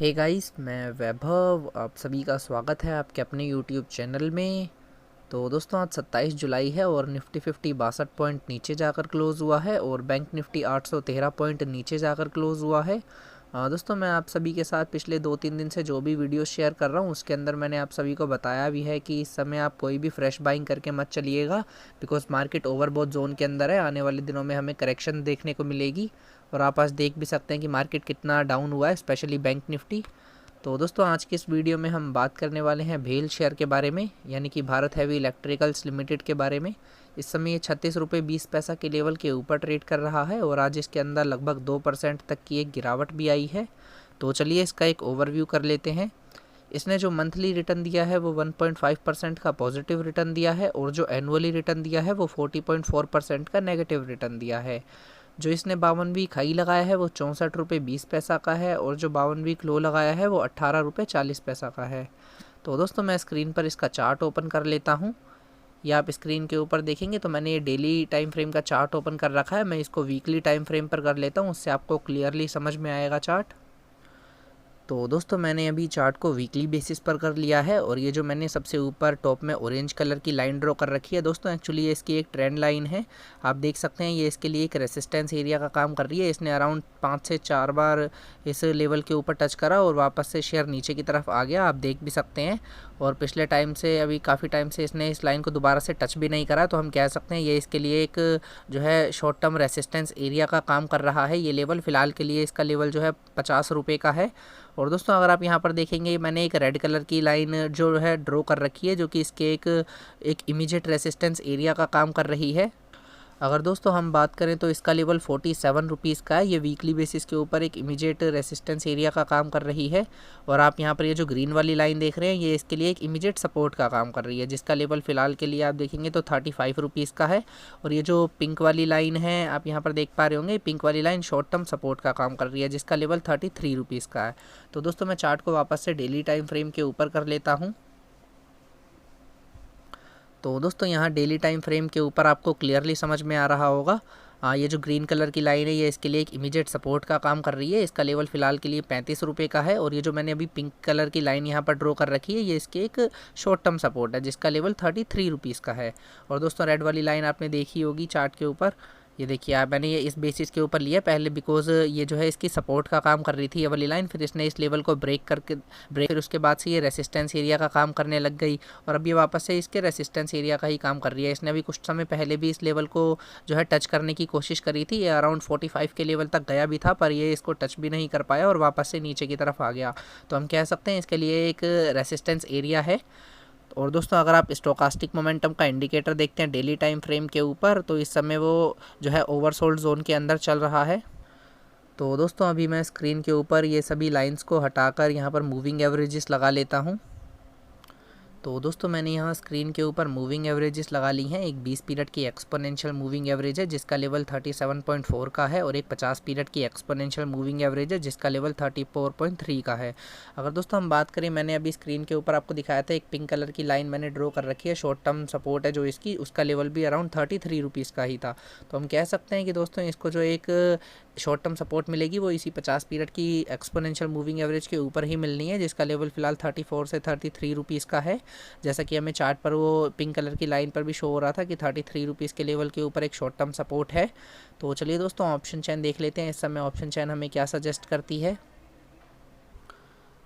Hey guys, मैं वैभव। आप सभी का स्वागत है आपके अपने यूट्यूब चैनल में। तो दोस्तों, आज 27 जुलाई है और निफ्टी 50 62 पॉइंट नीचे जाकर क्लोज़ हुआ है और बैंक निफ्टी 813 पॉइंट नीचे जाकर क्लोज़ हुआ है। दोस्तों, मैं आप सभी के साथ पिछले 2-3 दिन से जो भी वीडियो शेयर कर रहा हूँ उसके अंदर मैंने आप सभी को बताया भी है कि इस समय आप कोई भी फ्रेश बाइंग करके मत चलिएगा, बिकॉज मार्केट ओवरबॉट जोन के अंदर है। आने वाले दिनों में हमें करेक्शन देखने को मिलेगी और आप आज देख भी सकते हैं कि मार्केट कितना डाउन हुआ है, स्पेशली बैंक निफ्टी। तो दोस्तों, आज की इस वीडियो में हम बात करने वाले हैं भेल शेयर के बारे में, यानी कि भारत हैवी इलेक्ट्रिकल्स लिमिटेड के बारे में। इस समय ये 36 रुपये 20 पैसा के लेवल के ऊपर ट्रेड कर रहा है और आज इसके अंदर लगभग 2% तक की एक गिरावट भी आई है। तो चलिए इसका एक ओवरव्यू कर लेते हैं। इसने जो मंथली रिटर्न दिया है वो 1.5% का पॉजिटिव रिटर्न दिया है और जो एनुअली रिटर्न दिया है वो 40.4% का नेगेटिव रिटर्न दिया है। जो इसने 52 वीक हाई लगाया है वो 64 रुपये 20 पैसा का है और जो 52 वीक लो लगाया है वो 18 रुपये 40 पैसा का है। तो दोस्तों, मैं स्क्रीन पर इसका चार्ट ओपन कर लेता हूँ। या आप स्क्रीन के ऊपर देखेंगे तो मैंने ये डेली टाइम फ्रेम का चार्ट ओपन कर रखा है। मैं इसको वीकली टाइम फ्रेम पर कर लेता हूँ, उससे आपको क्लियरली समझ में आएगा चार्ट। तो दोस्तों, मैंने अभी चार्ट को वीकली बेसिस पर कर लिया है और ये जो मैंने सबसे ऊपर टॉप में ऑरेंज कलर की लाइन ड्रॉ कर रखी है दोस्तों, एक्चुअली ये इसकी एक ट्रेंड लाइन है। आप देख सकते हैं ये इसके लिए एक रेसिस्टेंस एरिया का काम कर रही है। इसने अराउंड 5 से 4 बार इस लेवल के ऊपर टच करा और वापस से शेयर नीचे की तरफ आ गया, आप देख भी सकते हैं। और पिछले टाइम से अभी काफ़ी टाइम से इसने इस लाइन को दोबारा से टच भी नहीं करा, तो हम कह सकते हैं ये इसके लिए एक जो है शॉर्ट टर्म रेसिस्टेंस एरिया का काम कर रहा है। ये लेवल फ़िलहाल के लिए इसका लेवल जो है 50 रुपये का है। और दोस्तों, अगर आप यहाँ पर देखेंगे मैंने एक रेड कलर की लाइन जो है ड्रॉ कर रखी है, जो कि इसके एक इमीडिएट रेसिस्टेंस एरिया का काम कर रही है। अगर दोस्तों हम बात करें तो इसका लेवल 47 रुपीज़ का है। ये वीकली बेसिस के ऊपर एक इमीडिएट रेसिस्टेंस एरिया का काम कर रही है। और आप यहाँ पर ये जो ग्रीन वाली लाइन देख रहे हैं ये इसके लिए एक इमीडिएट सपोर्ट का काम कर रही है, जिसका लेवल फ़िलहाल के लिए आप देखेंगे तो 35 रुपीज़ का है। और ये जो पिंक वाली लाइन है आप यहाँ पर देख पा रहे होंगे, पिंक वाली लाइन शॉर्ट टर्म सपोर्ट का काम कर रही है, जिसका लेवल 33 रुपीज़ का है। तो दोस्तों, मैं चार्ट को वापस से डेली टाइम फ्रेम के ऊपर कर लेता हूँ। तो दोस्तों, यहाँ डेली टाइम फ्रेम के ऊपर आपको क्लियरली समझ में आ रहा होगा। ये जो ग्रीन कलर की लाइन है ये इसके लिए एक इमीडिएट सपोर्ट का काम कर रही है। इसका लेवल फ़िलहाल के लिए 35 रुपये का है। और ये जो मैंने अभी पिंक कलर की लाइन यहाँ पर ड्रॉ कर रखी है ये इसके एक शॉर्ट टर्म सपोर्ट है, जिसका लेवल 33 रुपीज़ का है। और दोस्तों, रेड वाली लाइन आपने देखी होगी चार्ट के ऊपर, ये देखिए आप, मैंने ये इस बेसिस के ऊपर लिया पहले, बिकॉज ये जो है इसकी सपोर्ट का काम कर रही थी ये वाली लाइन। फिर इसने इस लेवल को फिर उसके बाद से ये रेसिस्टेंस एरिया का काम करने लग गई और अब ये वापस से इसके रेसिस्टेंस एरिया का ही काम कर रही है। इसने अभी कुछ समय पहले भी इस लेवल को जो है टच करने की कोशिश करी थी। ये अराउंड 45 के लेवल तक गया भी था, पर ये इसको टच भी नहीं कर पाया और वापस से नीचे की तरफ आ गया। तो हम कह सकते हैं इसके लिए एक रेसिस्टेंस एरिया है। और दोस्तों, अगर आप स्टोकास्टिक मोमेंटम का इंडिकेटर देखते हैं डेली टाइम फ्रेम के ऊपर, तो इस समय वो जो है ओवरसोल्ड जोन के अंदर चल रहा है। तो दोस्तों, अभी मैं स्क्रीन के ऊपर ये सभी लाइंस को हटाकर यहाँ पर मूविंग एवरेजेस लगा लेता हूँ। तो दोस्तों, मैंने यहाँ स्क्रीन के ऊपर मूविंग एवरेजेस लगा ली हैं। एक 20 पीरियड की एक्सपोनेंशियल मूविंग एवरेज है जिसका लेवल 37.4 का है और एक 50 पीरियड की एक्सपोनेंशियल मूविंग एवरेज है जिसका लेवल 34.3 का है। अगर दोस्तों हम बात करें, मैंने अभी स्क्रीन के ऊपर आपको दिखाया था एक पिंक कलर की लाइन मैंने ड्रॉ कर रखी है, शॉर्ट टर्म सपोर्ट है जो इसकी, उसका लेवल भी अराउंड 33 रुपीज़ का ही था। तो हम कह सकते हैं कि दोस्तों इसको जो एक शॉर्ट टर्म सपोर्ट मिलेगी वो इसी 50 पीरियड की एक्सपोनेंशियल मूविंग एवरेज के ऊपर ही मिलनी है, जिसका लेवल फ़िलहाल 34 से 33 रुपीज़ का है। जैसा कि हमें चार्ट पर वो पिंक कलर की लाइन पर भी शो हो रहा था कि 33 रुपीज़ के लेवल के ऊपर एक शॉर्ट टर्म सपोर्ट है। तो चलिए दोस्तों, ऑप्शन चैन देख लेते हैं इस समय ऑप्शन चैन हमें क्या सजेस्ट करती है।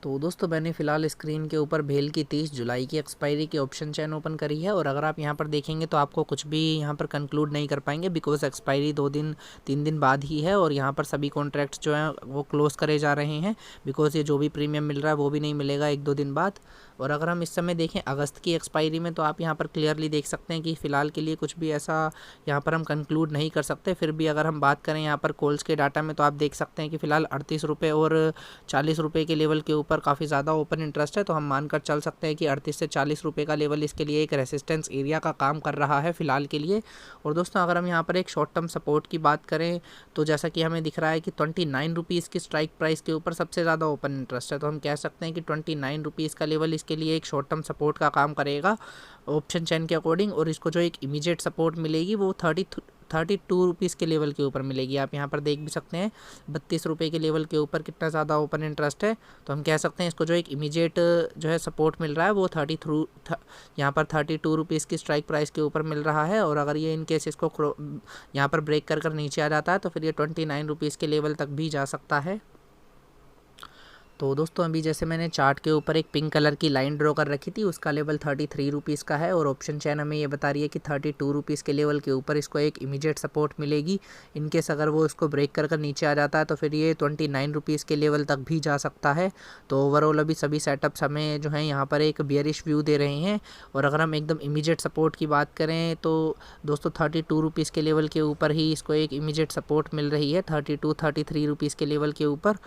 तो दोस्तों, मैंने फ़िलहाल स्क्रीन के ऊपर भेल की 30 जुलाई की एक्सपायरी की ऑप्शन चैन ओपन करी है। और अगर आप यहाँ पर देखेंगे तो आपको कुछ भी यहाँ पर कंक्लूड नहीं कर पाएंगे, बिकॉज एक्सपायरी 2-3 दिन बाद ही है और यहाँ पर सभी कॉन्ट्रैक्ट्स जो हैं वो क्लोज़ करे जा रहे हैं, बिकॉज ये जो भी प्रीमियम मिल रहा है वो भी नहीं मिलेगा 1-2 दिन बाद। और अगर हम इस समय देखें अगस्त की एक्सपायरी में, तो आप यहाँ पर क्लियरली देख सकते हैं कि फ़िलहाल के लिए कुछ भी ऐसा यहाँ पर हम कंक्लूड नहीं कर सकते। फिर भी अगर हम बात करें यहाँ पर कॉल्स के डाटा में, तो आप देख सकते हैं कि फ़िलहाल 38 रुपये और 40 रुपये के लेवल के ऊपर काफ़ी ज़्यादा ओपन इंटरेस्ट है। तो हम मानकर चल सकते हैं कि 38 से 40 रुपये का लेवल इसके लिए एक रेसिस्टेंस एरिया का काम कर रहा है फ़िलहाल के लिए। और दोस्तों, अगर हम यहाँ पर एक शॉर्ट टर्म सपोर्ट की बात करें, तो जैसा कि हमें दिख रहा है कि 29 रुपीज़ की स्ट्राइक प्राइस के ऊपर सबसे ज़्यादा ओपन इंटरेस्ट है। तो हम कह सकते हैं कि 29 रुपीज़ का लेवल इसके लिए एक शॉर्ट टर्म सपोर्ट का काम करेगा ऑप्शन चैन के अकॉर्डिंग। और इसको जो एक इमीडिएट सपोर्ट मिलेगी वो ₹32 के लेवल के ऊपर मिलेगी। आप यहाँ पर देख भी सकते हैं ₹32 के लेवल के ऊपर कितना ज़्यादा ओपन इंटरेस्ट है। तो हम कह सकते हैं इसको जो एक इमीडिएट जो है सपोर्ट मिल रहा है वो यहाँ पर ₹32 की स्ट्राइक प्राइस के ऊपर मिल रहा है। और अगर ये इन केस इसको यहाँ पर ब्रेक कर नीचे आ जाता है तो फिर ये ₹29 के लेवल तक भी जा सकता है। तो दोस्तों अभी जैसे मैंने चार्ट के ऊपर एक पिंक कलर की लाइन ड्रॉ कर रखी थी, उसका लेवल ₹33 का है और ऑप्शन चैन हमें ये बता रही है कि ₹32 के लेवल के ऊपर इसको एक इमीडिएट सपोर्ट मिलेगी। इनकेस अगर वो इसको ब्रेक कर नीचे आ जाता है तो फिर ये ₹29 के लेवल तक भी जा सकता है। तो ओवरऑल अभी सभी सेटअप्स हमें जो है यहाँ पर एक बियरिश व्यू दे रहे हैं। और अगर हम एकदम इमीडिएट सपोर्ट की बात करें तो दोस्तों ₹32 के लेवल के ऊपर ही इसको एक इमीडिएट सपोर्ट मिल रही है, ₹33 के लेवल के ऊपर।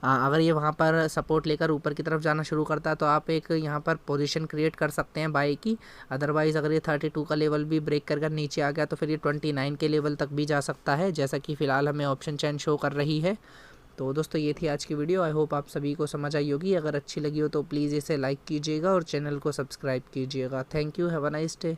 अगर ये वहाँ पर सपोर्ट लेकर ऊपर की तरफ जाना शुरू करता है तो आप एक यहाँ पर पोजीशन क्रिएट कर सकते हैं बाय की। अदरवाइज़ अगर ये 32 का लेवल भी ब्रेक कर नीचे आ गया तो फिर ये 29 के लेवल तक भी जा सकता है, जैसा कि फ़िलहाल हमें ऑप्शन चैन शो कर रही है। तो दोस्तों ये थी आज की वीडियो। आई होप आप सभी को समझ आई होगी। अगर अच्छी लगी हो तो प्लीज़ इसे लाइक कीजिएगा और चैनल को सब्सक्राइब कीजिएगा। Thank you, have a nice day.